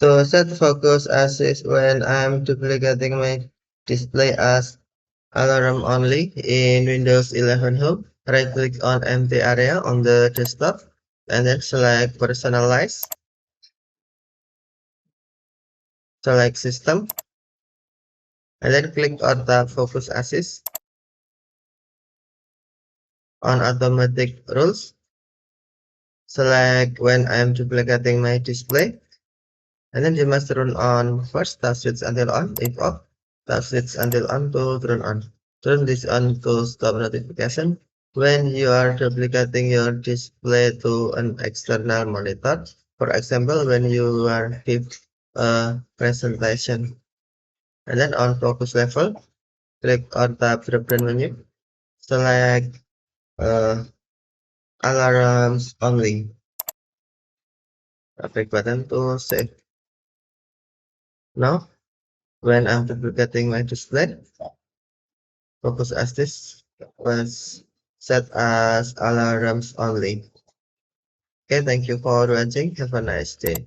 To set focus assist when I'm duplicating my display as alarm only in Windows 11 Home, right click on empty area on the desktop and then select personalize, select system, and then click on tab focus assist on automatic rules. Select when I'm duplicating my display, and then you must turn on first task switch until on, if off, task switch until on to turn on. Turn this on to stop notification when you are duplicating your display to an external monitor. For example, when you are give a presentation. And then on focus level, click on tab drop-down menu, select alarms only. Click button to save. Now, when I'm duplicating my display, focus as this was set as alarms only. Okay, thank you for watching. Have a nice day.